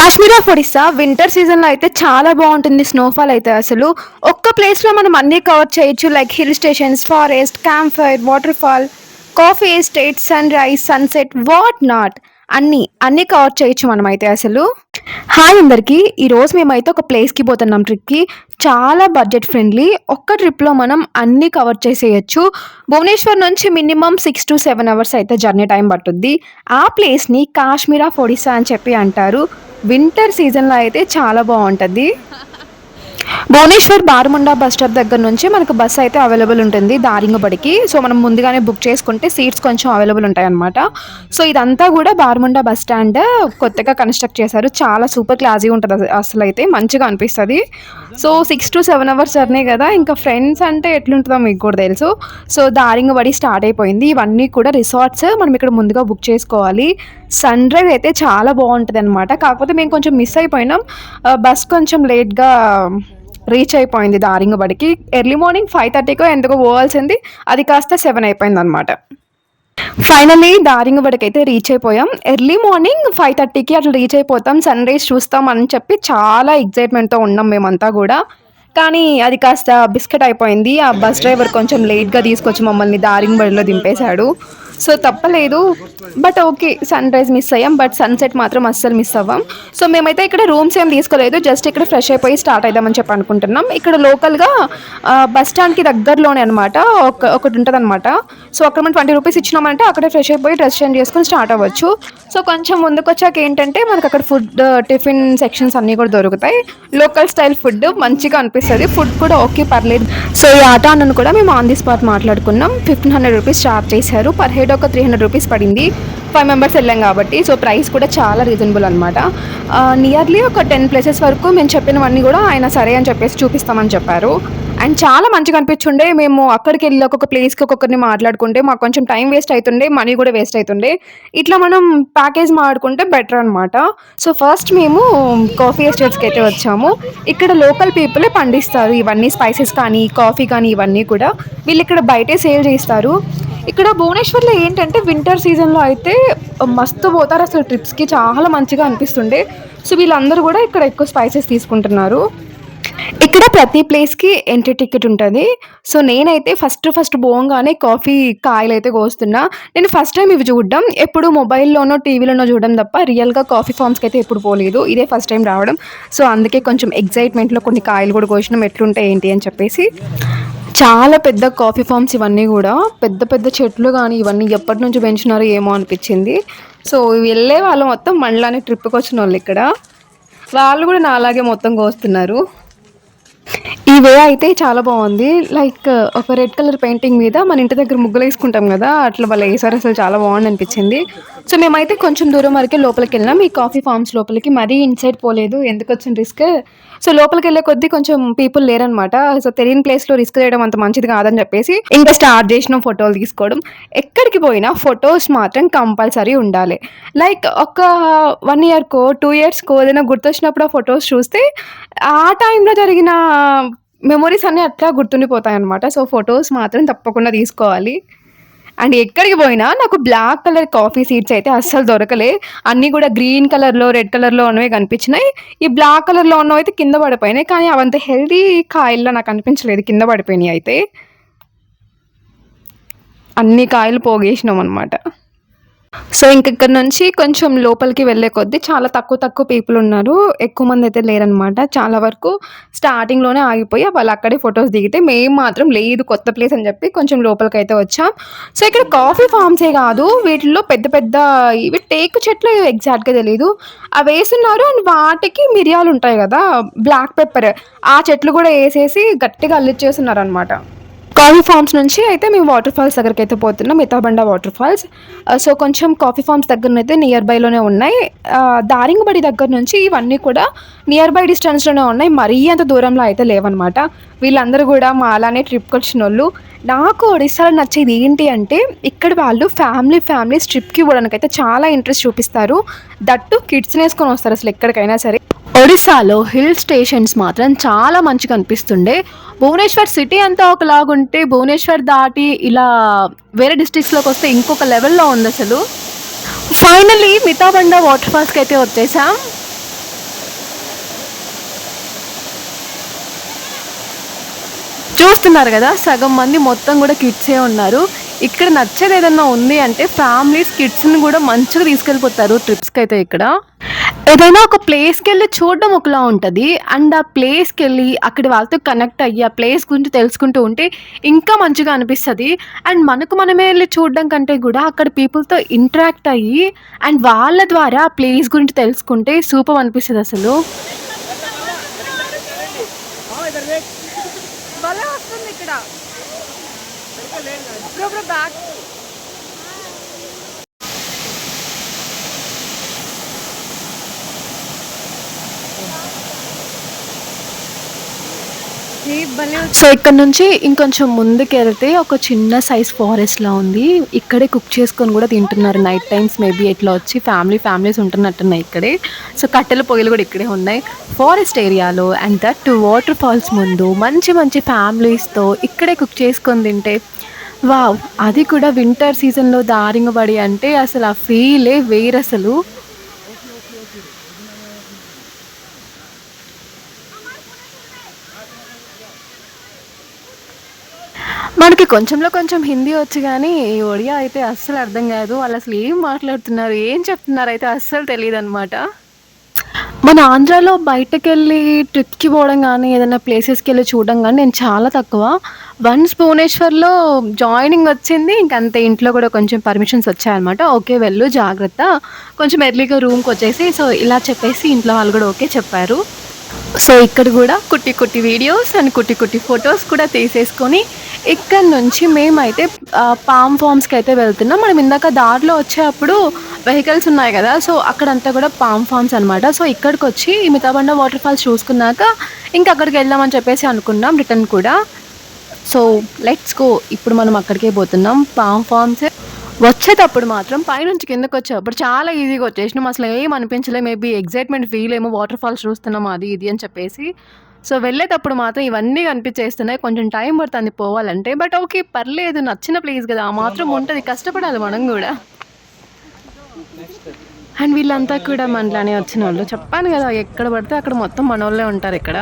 Kashmir of Odisha winter సీజన్‌లో అయితే చాలా బావుంటుంది. స్నోఫాల్ అయితే అసలు. ఒక్క ప్లేస్‌లో మనం అన్నీ కవర్ చేయొచ్చు. Like hill stations, forest, camp fire, water fall, coffee estate, sunrise, sunset what not అన్నీ కవర్ చేయొచ్చు మనమైతే అసలు. హాయ్ అందరికీ. ఈరోజు మేమైతే ఒక ప్లేస్‌కి పోతున్నాం ట్రిప్‌కి. చాలా బడ్జెట్ ఫ్రెండ్లీ. ఒక్క ట్రిప్‌లో మనం అన్నీ కవర్ చేసేయొచ్చు. భువనేశ్వర్ నుంచి మినిమమ్ 6-7 అవర్స్ అయితే జర్నీ టైం పట్టుద్ది. ఆ ప్లేస్‌ని కాశ్మీర్ ఆఫ్ ఒడిస్సా అని చెప్పి అంటారు. వింటర్ సీజన్‌లో అయితే చాలా బావుంటది. భువనేశ్వర్ బారముండా బస్ స్టాప్ దగ్గర నుంచి మనకు బస్ అయితే అవైలబుల్ ఉంటుంది దారింగబడికి. సో, మనం ముందుగానే బుక్ చేసుకుంటే సీట్స్ కొంచెం అవైలబుల్ ఉంటాయన్నమాట. సో, ఇదంతా కూడా బారముండా బస్ స్టాండ్ కొత్తగా కన్‌స్ట్రక్ట్ చేశారు. చాలా సూపర్ క్లాసీగా ఉంటది అసలైతే మంచిగా అనిపిస్తది. సో, 6-7 అవర్స్ జర్నీ కదా! ఇంకా ఫ్రెండ్స్ అంటే ఎట్లుంటదో మీకు కూడా తెలుసు. సో, దారింగబడి స్టార్ట్ అయిపోయింది. ఇవన్నీ కూడా రిసార్ట్స్ మనం ఇక్కడ ముందుగా బుక్ చేసుకోవాలి. సన్‌రైజ్ అయితే చాలా బావుంటదనమాట. కాకపోతే మేము కొంచెం మిస్ అయిపోయినాం. బస్ కొంచెం లేట్‌గా రీచ్ అయిపోయింది దారింగబడికి. ఎర్లీ మార్నింగ్ 5:30కో ఎందుకో పోవాల్సింది. అది కాస్త 7 అయిపోయిందనమాట. ఫైనల్లీ దారింగబడికైతే రీచ్ అయిపోయాం. ఎర్లీ మార్నింగ్ 5:30కి అట్లా రీచ్ అయిపోతాం. సన్‌రైజ్ చూస్తాం అని చెప్పి చాలా ఎక్సైట్‌మెంట్‌తో ఉన్నాం మేమంతా గూడా. కానీ అది కాస్త బిస్కెట్ అయిపోయింది. ఆ బస్ డ్రైవర్ కొంచెం లేట్‌గా తీసుకొచ్చి మమ్మల్ని దారింగబడిలో దింపేశాడు. సో, తప్పలేదు. But okay. సన్‌రైజ్ మిస్ అయ్యాం. బట్ సన్‌సెట్ మాత్రం అస్సలు మిస్ అవ్వం. సో, మేమైతే ఇక్కడ రూమ్స్ ఏం తీసుకోలేదు. జస్ట్ ఇక్కడ ఫ్రెష్ అయిపోయి స్టార్ట్ అయిదామని చెప్పి అనుకుంటున్నాం. ఇక్కడ లోకల్‌గా బస్ స్టాండ్‌కి దగ్గరలోనే అనమాట ఒకటి ఉంటదనమాట. సో, అక్కడ మనం 20 రూపీస్ ఇచ్చినామంటే అక్కడే ఫ్రెష్ అయిపోయి డ్రెస్ చేంజ్ చేసుకొని స్టార్ట్ అవ్వచ్చు. సో, కొంచెం ముందుకొచ్చాక ఏంటంటే మనకు అక్కడ ఫుడ్ టిఫిన్ సెక్షన్స్ అన్నీ కూడా దొరుకుతాయి. లోకల్ స్టైల్ ఫుడ్ మంచిగా అనిపిస్తది. ఫుడ్ కూడా ఓకే పర్లేదు. సో, ఈ ఆటో అన్నను కూడా మేము ఆన్ ది స్పాట్ మాట్లాడుకున్నాం. 1,500 రూపీస్ చార్జ్ చేశారు. పర్ హెడ్ ఒక 300 రూపీస్ పడింది. 5 మెంబర్స్ వెళ్ళాం కాబట్టి. సో, ప్రైస్ కూడా చాలా రీజనబుల్ అనమాట. నియర్లీ ఒక 10 ప్లేసెస్ వరకు మేము చెప్పినవన్నీ కూడా ఆయన సరే అని చెప్పేసి చూపిస్తామని చెప్పారు. అండ్ చాలా మంచిగా అనిపించుండే. మేము అక్కడికెళ్ళి ఒక్కొక్క ప్లేస్‌కి ఒక్కొక్కరిని మాట్లాడుకుంటే మాకు కొంచెం టైం వేస్ట్ అయితుండే. మనీ కూడా వేస్ట్ అయితుండే. ఇట్లా మనం ప్యాకేజ్ మాట్లాడుకుంటే బెటర్ అనమాట. సో, ఫస్ట్ మేము కాఫీ ఎస్టేట్స్‌కి అయితే వచ్చాము. ఇక్కడ లోకల్ పీపులే పండిస్తారు ఇవన్నీ స్పైసెస్ కానీ, కాఫీ కానీ ఇవన్నీ కూడా. వీళ్ళిక్కడ బయటే సేల్ చేస్తారు. ఇక్కడ భువనేశ్వర్‌లో ఏంటంటే వింటర్ సీజన్‌లో అయితే మస్తు పోతారు అసలు ట్రిప్స్‌కి. చాలా మంచిగా అనిపిస్తుండే. సో, వీళ్ళందరూ కూడా ఇక్కడ ఎక్కువ స్పైసెస్ తీసుకుంటున్నారు. ఇక్కడ ప్రతి ప్లేస్‌కి ఎంట్రీ టికెట్ ఉంటది. సో, నేనైతే ఫస్ట్ పోంగానే కాఫీ కాయలైతే కోస్తున్నా. నేను ఫస్ట్ టైమ్ ఇవి చూడడం. ఎప్పుడు మొబైల్‌లోనో, టీవీలోనో చూడడం తప్ప రియల్‌గా కాఫీ ఫార్మ్స్‌కైతే ఎప్పుడు పోలేదు. ఇదే ఫస్ట్ టైమ్ రావడం. సో, అందుకే కొంచెం ఎక్సైట్‌మెంట్‌లో కొన్ని కాయలు కూడా కోసినాం ఎట్లుంటాయి ఏంటి అని చెప్పేసి. చాలా పెద్ద కాఫీ ఫార్మ్స్ ఇవన్నీ గూడా. పెద్ద పెద్ద చెట్లు గానీ ఇవన్నీ ఎప్పటినుంచో పెంచినారో ఏమో అనిపిచ్చింది. సో, వెళ్ళే వాళ్ళు మొత్తం మనలానే ట్రిప్‌కొచ్చినోళ్ళిక్కడ. వాళ్ళు గూడా నాలాగే మొత్తం కోస్తున్నారు. ఈ వే అయితే చాలా బావుంది. లైక్ ఒక రెడ్ కలర్ పెయింటింగ్ మీద మన ఇంటి దగ్గర ముగ్గులేసుకుంటాం గదా! అట్లా వాళ్ళేసారు. అసలు చాలా బావుందనిపిచ్చింది. సో, మేమైతే కొంచెం దూరం వరకే లోపలికెళ్ళాం. ఈ కాఫీ ఫార్మ్స్ లోపలికి. మరీ ఇన్‌సైడ్ పోలేదు. ఎందుకొచ్చిన రిస్క్. సో, లోపలికెళ్ళే కొద్దీ కొంచెం పీపుల్ లేరనమాట. సో, తెలియని ప్లేస్‌లో రిస్క్ చేయడం అంత మంచిది కాదని చెప్పేసి ఇంకా స్టార్ట్ చేసినాం ఫోటోలు తీసుకోవడం. ఎక్కడికి పోయినా ఫోటోస్ మాత్రం కంపల్సరీ ఉండాలి. లైక్ ఒక 1 ఇయర్‌కో, 2 ఇయర్స్‌కో ఏదైనా గుర్తొచ్చినప్పుడు ఆ ఫోటోస్ చూస్తే ఆ టైంలో జరిగిన మెమోరీస్ అన్నీ అట్లా గుర్తుండిపోతాయన్నమాట. సో, ఫోటోస్ మాత్రం తప్పకుండా తీసుకోవాలి. అండ్ ఎక్కడికి పోయినా నాకు బ్లాక్ కలర్ కాఫీ సీడ్స్ అయితే అస్సలు దొరకలే. అన్నీ గూడా గ్రీన్ కలర్‌లో, రెడ్ కలర్‌లో ఉన్నవే కనిపించినాయి. ఈ బ్లాక్ కలర్‌లో ఉన్నవయితే కింద పడిపోయినాయి. కానీ అవంత హెల్తీ కాయల్లా నాకు అనిపించలేదు. కింద పడిపోయినాయి అయితే. అన్ని కాయలు పోగేసినామనమాట. సో, ఇక్కడ నుంచి కొంచెం లోపలికి వెళ్ళే కొద్దీ చాలా తక్కువ పీపుల్ ఉన్నారు. ఎక్కువ మందయితే లేరనమాట. చాలా వరకు స్టార్టింగ్‌లోనే ఆగిపోయి వాళ్ళక్కడే ఫోటోస్ దిగితే, మేము మాత్రం లేదు కొత్త ప్లేస్ అని చెప్పి కొంచెం లోపలికైతే వచ్చాం. సో, ఇక్కడ కాఫీ ఫార్మ్సే గాదు, వీటిల్లో పెద్ద పెద్ద ఇవి టేకు చెట్లు ఎగ్జాక్ట్‌గా తెలీదు. అవేసున్నారు. అండ్ వాటికి మిరియాలుంటాయి గదా! బ్లాక్ పెప్పర్ ఆ చెట్లు గూడా ఏసేసి గట్టిగా అల్లిచ్చేసున్నారనమాట. కాఫీ ఫార్మ్స్ నుంచి అయితే మేము వాటర్ ఫాల్స్ దగ్గరకైతే పోతున్నాం. మితాబండ వాటర్ ఫాల్స్. సో, కొంచెం కాఫీ ఫార్మ్స్ దగ్గరనైతే నియర్ బైలోనే ఉన్నాయి. దారింగబడి దగ్గర నుంచి ఇవన్నీ కూడా నియర్ బై డిస్టెన్స్‌లోనే ఉన్నాయి. మరీ అంత దూరంలో అయితే లేవనమాట. వీళ్ళందరూ గూడా మాలానే ట్రిప్‌కొచ్చినోళ్ళు. నాకు ఒడిస్సాలో నచ్చేది ఏంటి అంటే, ఇక్కడ వాళ్ళు ఫ్యామిలీస్ ట్రిప్‌కి పోవడానికైతే చాలా ఇంట్రెస్ట్ చూపిస్తారు. దట్ టూ కిడ్స్‌నేసుకొని వస్తారు అసలు ఎక్కడికైనా సరే. ఒడిస్సాలో హిల్ స్టేషన్స్ మాత్రం చాలా మంచిగా అనిపిస్తుండే. భువనేశ్వర్ సిటీ అంతా ఒకలాగుంటే, భువనేశ్వర్ దాటి ఇలా వేరే డిస్ట్రిక్ట్స్‌లోకి వస్తే ఇంకొక లెవెల్‌లో ఉందసలు. ఫైనల్లీ మితాబండ వాటర్ ఫాల్స్‌కైతే వచ్చేసాం. చూస్తున్నారు కదా, సగం మంది మొత్తం కూడా కిడ్సే ఉన్నారు. ఇక్కడ నచ్చేది ఏదన్నా ఉంది అంటే ఫ్యామిలీస్ కిడ్స్ని కూడా మంచిగా తీసుకెళ్ళిపోతారు ట్రిప్స్కి అయితే. ఇక్కడ ఏదైనా ఒక ప్లేస్కి వెళ్ళి చూడడం ఒకలా ఉంటుంది, అండ్ ఆ ప్లేస్కి వెళ్ళి అక్కడ వాళ్ళతో కనెక్ట్ అయ్యి ఆ ప్లేస్ గురించి తెలుసుకుంటూ ఉంటే ఇంకా మంచిగా అనిపిస్తుంది. అండ్ మనకు మనమే వెళ్ళి చూడడం కంటే కూడా అక్కడ పీపుల్తో ఇంటరాక్ట్ అయ్యి అండ్ వాళ్ళ ద్వారా ఆ ప్లేస్ గురించి తెలుసుకుంటే సూపర్ అనిపిస్తుంది అసలు. భలే వస్తుంది ఇక్కడ. Bro bro back. సో ఇక్కడ నుంచి ఇంకొంచెం ముందుకు వెళ్తే ఒక చిన్న సైజ్ ఫారెస్ట్ లా ఉంది. ఇక్కడే కుక్ చేసుకొని కూడా తింటున్నారు నైట్ టైమ్స్. మేబీ ఇట్లా వచ్చి ఫ్యామిలీస్ ఉంటున్నట్టున్నాయి ఇక్కడే. సో కట్టెల పొయ్యిలు కూడా ఇక్కడే ఉన్నాయి ఫారెస్ట్ ఏరియాలో. అండ్ దట్ వాటర్ ఫాల్స్ ముందు మంచి మంచి ఫ్యామిలీస్తో ఇక్కడే కుక్ చేసుకొని తింటే వావ్, అది కూడా వింటర్ సీజన్లో దారింగబడి అంటే అసలు ఆ ఫీలే వేరు అసలు. మనకి కొంచెంలో కొంచెం హిందీ వచ్చు కానీ ఈ ఒడియా అయితే అస్సలు అర్థం కాదు. వాళ్ళు అసలు ఏం మాట్లాడుతున్నారు, ఏం చెప్తున్నారు అయితే అస్సలు తెలియదు అనమాట. మన ఆంధ్రాలో బయటకెళ్ళి ట్రిప్‌కి పోవడం గానీ, ఏదైనా ప్లేసెస్‌కెళ్ళి చూడడం గానీ నేను చాలా తక్కువ. వన్స్ భువనేశ్వర్‌లో జాయినింగ్ వచ్చింది. ఇంకంతే, ఇంట్లో కూడా కొంచెం పర్మిషన్స్ వచ్చాయన్నమాట. ఓకే వెళ్ళు జాగ్రత్త, కొంచెం ఎర్లీగా రూమ్‌కొచ్చేసేయి. సో, ఇలా చెప్పేసి ఇంట్లో వాళ్ళు కూడా ఓకే చెప్పారు. సో, ఇక్కడ కూడా కుట్టి కుట్టి వీడియోస్ అండ్ కుట్టి కుట్టి ఫోటోస్ కూడా తీసేసుకొని ఇక్కడి నుంచి మేమైతే పామ్ ఫార్మ్స్‌కి అయితే వెళ్తున్నాం. మనం ఇందాక దారిలో వచ్చేటప్పుడు వెహికల్స్ ఉన్నాయి కదా, సో అక్కడంతా కూడా పామ్ ఫార్మ్స్ అనమాట. సో ఇక్కడికొచ్చి ఈ మితాబండ వాటర్ ఫాల్స్ చూసుకున్నాక ఇంకా అక్కడికి వెళ్దామని చెప్పేసి అనుకున్నాం రిటర్న్ కూడా. So let's go. ఇప్పుడు మనం అక్కడికే పోతున్నాం, పామ్ ఫార్మ్స్. వచ్చేటప్పుడు మాత్రం పైనుంచి కిందకి వచ్చేటప్పుడు చాలా ఈజీగా వచ్చేసినాం. అసలు ఏం అనిపించలే. మేబీ ఎగ్జైట్మెంట్ ఫీల్ ఏమో వాటర్ ఫాల్స్ చూస్తున్నాం అది ఇది అని చెప్పేసి. సో వెళ్ళేటప్పుడు మాత్రం ఇవన్నీ కనిపించేస్తున్నాయి. కొంచెం టైం పడుతుంది పోవాలంటే, బట్ ఓకే పర్లేదు, నచ్చిన ప్లేస్ కదా, ఆ మాత్రం ఉంటుంది, కష్టపడాలి మనం కూడా. అండ్ వీళ్ళంతా కూడా మనలానే వచ్చిన వాళ్ళు. చెప్పాను కదా, ఎక్కడ పడితే అక్కడ మొత్తం మనోళ్ళే ఉంటారు ఇక్కడ.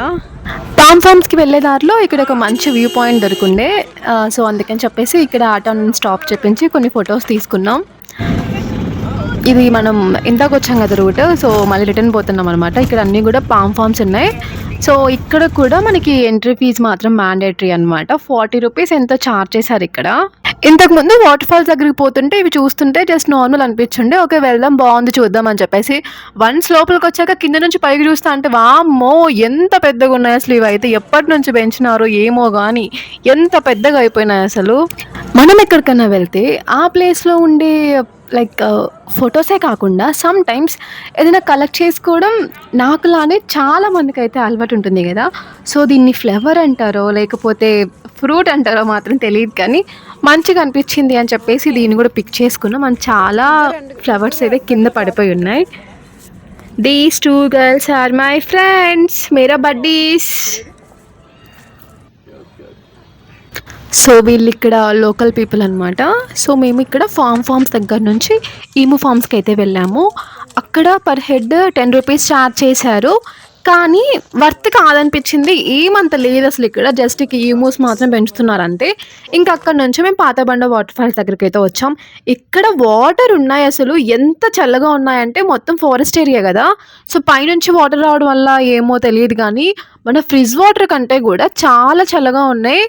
పామ్ ఫార్మ్స్కి వెళ్ళే దారిలో ఇక్కడ ఒక మంచి వ్యూ పాయింట్ దొరికిండే. సో అందుకని చెప్పేసి ఇక్కడ ఆటోని స్టాప్ చెప్పించి కొన్ని ఫొటోస్ తీసుకున్నాం. ఇది మనం ఇందాక వచ్చాం కదా రూట్, సో మళ్ళీ రిటర్న్ పోతున్నాం అనమాట. ఇక్కడ అన్నీ కూడా పామ్ ఫార్మ్స్ ఉన్నాయి. సో ఇక్కడ కూడా మనకి ఎంట్రీ ఫీజు మాత్రం మ్యాండేటరీ అనమాట. 40 రూపీస్ ఎంతో ఛార్జ్ చేశారు ఇక్కడ. ఇంతకుముందు వాటర్ ఫాల్స్ దగ్గరికి పోతుంటే ఇవి చూస్తుంటే జస్ట్ నార్మల్ అనిపించుండే, ఓకే వెళ్దాం బాగుంది చూద్దాం అని చెప్పేసి. వన్స్ లోపలికి వచ్చాక కింద నుంచి పైకి చూస్తా అంటే వామ్మో ఎంత పెద్దగా ఉన్నాయి అసలు. ఇవి అయితే ఎప్పటి నుంచి పెంచినారో ఏమో కానీ ఎంత పెద్దగా అయిపోయినాయి అసలు. మనం ఎక్కడికైనా వెళ్తే ఆ ప్లేస్లో ఉండే లైక్ ఫొటోసే కాకుండా సమ్ టైమ్స్ ఏదైనా కలెక్ట్ చేసుకోవడం నాకులానే చాలా మందికి అయితే అలవాటు ఉంటుంది కదా. సో దీన్ని ఫ్లవర్ అంటారో లేకపోతే ఫ్రూట్ అంటారో మాత్రం తెలియదు, కానీ మంచిగా అనిపించింది అని చెప్పేసి దీన్ని కూడా పిక్ చేసుకున్నాం. అండ్ చాలా ఫ్లవర్స్ అయితే కింద పడిపోయి ఉన్నాయి. These 2 girls are my friends, మేరా బడ్డీస్. సో వీళ్ళు ఇక్కడ లోకల్ పీపుల్ అనమాట. సో మేము ఇక్కడ ఫార్మ్స్ దగ్గర నుంచి ఈము ఫార్మ్స్కి అయితే వెళ్ళాము. అక్కడ పర్ హెడ్ 10 రూపీస్ ఛార్జ్ చేశారు, కానీ వర్త్ కాదనిపించింది. ఏమంత లేదు అసలు. ఇక్కడ జస్ట్ ఈమూస్ మాత్రం పెంచుతున్నారు అంతే. ఇంకా అక్కడ నుంచి మేము పాతబండ వాటర్ ఫాల్స్ దగ్గరికి అయితే వచ్చాం. ఇక్కడ వాటర్ ఉన్నాయి అసలు, ఎంత చల్లగా ఉన్నాయంటే మొత్తం ఫారెస్ట్ ఏరియా కదా, సో పైనుంచి వాటర్ రావడం వల్ల ఏమో తెలియదు కానీ మన ఫ్రిడ్జ్ వాటర్ కంటే కూడా చాలా చల్లగా ఉన్నాయి.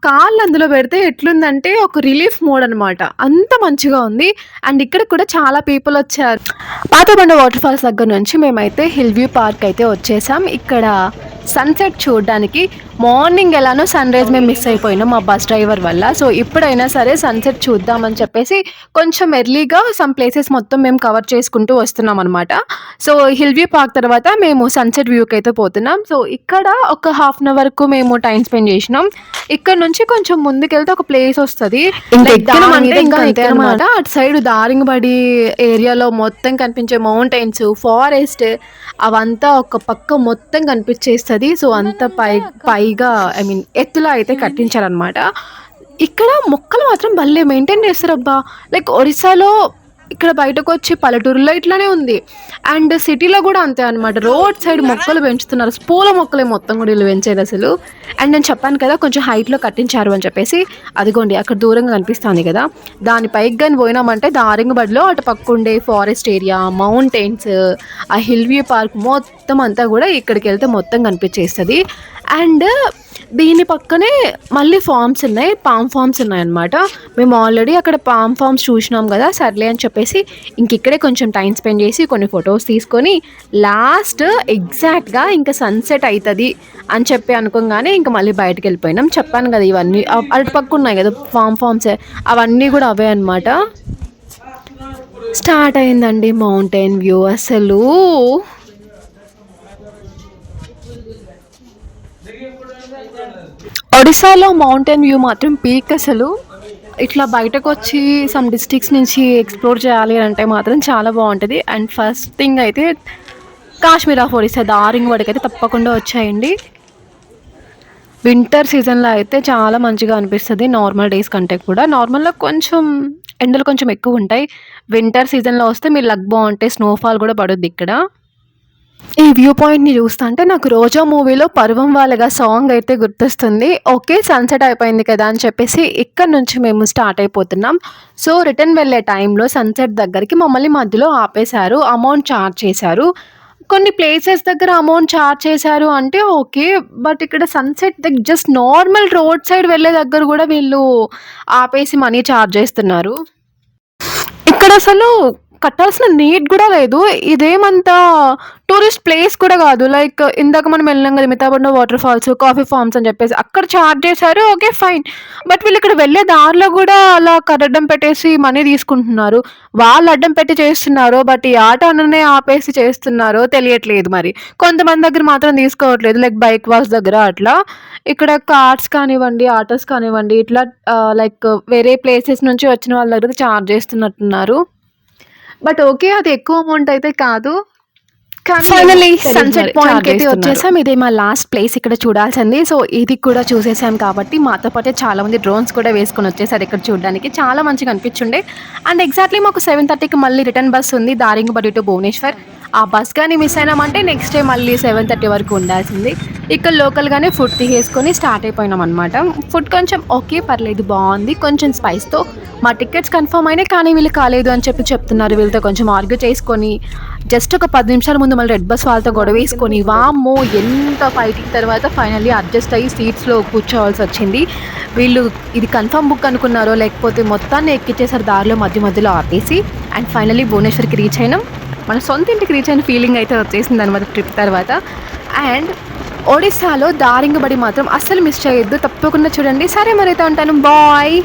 కాళ్ళు అందులో పెడితే ఎట్లుందంటే ఒక రిలీఫ్ మోడ్ అనమాట, అంత మంచిగా ఉంది. అండ్ ఇక్కడ కూడా చాలా పీపుల్ వచ్చారు. పాతబండ వాటర్ ఫాల్స్ దగ్గర నుంచి మేమైతే హిల్ వ్యూ పార్క్ అయితే వచ్చేసాం. ఇక్కడ సన్సెట్ చూడడానికి మార్నింగ్ ఎలానో సన్ రైజ్ మేము మిస్ అయిపోయినాం మా బస్ డ్రైవర్ వల్ల. సో ఇప్పుడైనా సరే సన్సెట్ చూద్దామని చెప్పేసి కొంచెం ఎర్లీగా సమ్ ప్లేసెస్ మొత్తం మేము కవర్ చేసుకుంటూ వస్తున్నాం అనమాట. సో హిల్ వ్యూ పార్క్ తర్వాత మేము సన్సెట్ వ్యూకి అయితే పోతున్నాం. సో ఇక్కడ ఒక హాఫ్ అన్ అవర్కు మేము టైం స్పెండ్ చేసినాం. ఇక్కడ నుంచి కొంచెం ముందుకెళ్తే ఒక ప్లేస్ వస్తుంది అనమాట. అటు సైడ్ దారింగబడి ఏరియాలో మొత్తం కనిపించే మౌంటైన్స్, ఫారెస్ట్ అవంతా ఒక పక్క మొత్తం కనిపించేస్తుంది. సో అంత పైగా ఐ మీన్ ఎత్తులో అయితే కట్టించారనమాట. ఇక్కడ మొక్కలు మాత్రం భలే మెయింటైన్ చేస్తారబ్బా. లైక్ ఒరిస్సాలో ఇక్కడ బయటకొచ్చి పల్లెటూరులో ఇట్లానే ఉంది. అండ్ సిటీలో గూడా అంతే అనమాట. రోడ్ సైడ్ మొక్కలు పెంచుతున్నారు. పూల మొక్కలే మొత్తం గూడా ఈళ్ళు పెంచేదసలు. అండ్ నేను చెప్పాను కదా కొంచెం హైట్‌లో కట్టించారు అని చెప్పేసి. అదిగోండి అక్కడ దూరంగా కనిపిస్తాంది గదా! దాని పైకి గాని పోయినామంటే దారింగబడిలో అటు పక్కుండే ఫారెస్ట్ ఏరియా, మౌంటైన్స్, ఆ హిల్ వ్యూ పార్క్ మొత్తం అంతా గూడా ఇక్కడికెళ్తే మొత్తం కనిపిచ్చేస్తది. అండ్ దీని పక్కనే మళ్ళీ ఫార్మ్స్ ఉన్నాయి. పామ్ ఫార్మ్స్ ఉన్నాయన్నమాట. మేము ఆల్రెడీ అక్కడ పామ్ ఫార్మ్స్ చూసినాం గదా! సర్లే అని చెప్పేసి ఇంకిక్కడే కొంచెం టైమ్ స్పెండ్ చేసి కొన్ని ఫోటోస్ తీసుకొని లాస్ట్ ఎగ్జాక్ట్‌గా ఇంక సన్‌సెట్ అయితది అని చెప్పి అనుకోంగానే ఇంక మళ్ళీ బయటికెళ్ళిపోయినాం. చెప్పాను గదా! ఇవన్నీ అటు పక్కున్నాయి గదా! ఫార్మ్స్ అవన్నీ గూడా అవే అనమాట. స్టార్ట్ అయిందండి మౌంటైన్ వ్యూ అసలు. ఒడిశాలో మౌంటైన్ వ్యూ మాత్రం పీక్ అసలు. ఇట్లా బయటకొచ్చి సమ్ డిస్ట్రిక్ట్స్ నుంచి ఎక్స్‌ప్లోర్ చేయాలి అంటే మాత్రం చాలా బావుంటది. అండ్ ఫస్ట్ థింగ్ అయితే కాశ్మీర్ ఆఫ్ ఒడిస్సా దారింగ్‌బడికైతే తప్పకుండా వచ్చేయండి. వింటర్ సీజన్‌లో అయితే చాలా మంచిగా అనిపిస్తది. నార్మల్ డేస్ కంటే కూడా. నార్మల్‌లో కొంచెం ఎండలు కొంచెం ఎక్కువుంటాయి. వింటర్ సీజన్‌లో వస్తే మీ లక్ బావుంటే స్నోఫాల్ గూడా పడుద్దిక్కడ. ఈ వ్యూ పాయింట్‌ని చూస్తాంటే నాకు 'రోజా' మూవీలో 'పర్వం వాలగా' సాంగ్ అయితే గుర్తొస్తుంది. ఓకే. సన్‌సెట్ అయిపోయింది కదా! అని చెప్పేసి ఇక్కడి నుంచి మేము స్టార్ట్ అయిపోతున్నాం. సో, రిటర్న్ వెళ్ళే టైంలో సన్‌సెట్ దగ్గరికి మమ్మల్ని మధ్యలో ఆపేశారు. అమౌంట్ చార్జ్ చేశారు. కొన్ని ప్లేసెస్ దగ్గర అమౌంట్ చార్జ్ చేశారు అంటే ఓకే. బట్ ఇక్కడ sunset just normal road side వెళ్ళే దగ్గర గూడా వీళ్ళు ఆపేసి మనీ చార్జ్ చేస్తున్నారు. ఇక్కడసలు కట్టాల్సిన నీడ్ గూడా లేదు. ఇదేమంతా టూరిస్ట్ ప్లేస్ కూడా గాదు. లైక్ ఇందాక మనం వెళ్ళినాం గదా! మితాబండ వాటర్ ఫాల్స్, కాఫీ ఫార్మ్స్ అని జెప్పేసి అక్కడ చార్జ్ జేశారు. ఓకే. ఫైన్. బట్ వీళ్ళిక్కడ వెళ్ళే దారిలో గూడా అలా కరడ్డం పెట్టేసి మనీ తీసుకుంటున్నారు. వాళ్ళు అడ్డం పెట్టి చేస్తున్నారో, బట్ ఈ ఆటోననే ఆపేసి చేస్తున్నారో తెలియట్లేదు మరి. కొంతమంది దగ్గర మాత్రం తీసుకోవట్లేదు. లైక్ బైక్ వాల్స్ దగ్గర అట్లా. ఇక్కడ కార్స్ కానివ్వండి, ఆటోస్ కానివ్వండి ఇట్లా లైక్ వేరే ప్లేసెస్ నుంచి వచ్చిన వాళ్ళ దగ్గర చార్జ్ జేస్తున్నట్టున్నారు. But okay. అది ఎక్కువ అమౌంట్ అయితే కాదు. కానీ ఫైనల్లీ సన్‌సెట్ పాయింట్‌కైతే వచ్చేసాం. ఇదే మా లాస్ట్ ప్లేస్ ఇక్కడ చూడాల్సింది. సో, ఇది కూడా చూసేసాం కాబట్టి మాతో పాటే చాలామంది డ్రోన్స్ కూడా వేసుకొని వచ్చేసారు ఇక్కడ చూడడానికి. చాలా మంచిగా అనిపించుండే. అండ్ ఎగ్జాక్ట్‌లీ మాకు 7:30కి మళ్ళీ రిటర్న్ బస్ ఉంది దారింగబడి టు భువనేశ్వర్. ఆ బస్ గాని మిస్ అయినామంటే నెక్స్ట్ డే మళ్ళీ 7:30 వరకు ఉండాల్సింది. ఇక్కడ లోకల్‌గానే ఫుడ్ తీసేసుకొని స్టార్ట్ అయిపోయినామనమాట. ఫుడ్ కొంచెం ఓకే. పర్లేదు బావుంది. కొంచెం స్పైస్‌తో మా టికెట్స్ కన్ఫర్మ్ అయినాయి. కానీ వీళ్ళు కాలేదు అని చెప్పి చెప్తున్నారు. వీళ్ళతో కొంచెం ఆర్గ్యూ చేసుకొని జస్ట్ ఒక 10 నిమిషాల ముందు మళ్ళీ రెడ్ బస్ వాళ్ళతో గొడవేసుకొని వామ్మో! ఎంత ఫైటింగ్ తర్వాత ఫైనల్లీ అడ్జస్ట్ అయ్యి సీట్స్‌లో కూర్చోవాల్సొచ్చింది. వీళ్ళు ఇది కన్ఫర్మ్ బుక్ అనుకున్నారో లేకపోతే మొత్తాన్ని ఎక్కిచ్చేసారు దారిలో మధ్యలో ఆపేసి. అండ్ ఫైనల్లీ భువనేశ్వర్‌కి రీచ్ అయినాం. మన సొంత ఇంటికి రీచ్ అయిన ఫీలింగ్ అయితే వచ్చేసిందనమాట ట్రిప్ తర్వాత. అండ్ ఒడిస్సాలో దారింగబడి మాత్రం అస్సలు మిస్ చేయొద్దు. తప్పకుండా చూడండి. సరే మరైతే ఉంటాను. బాయ్.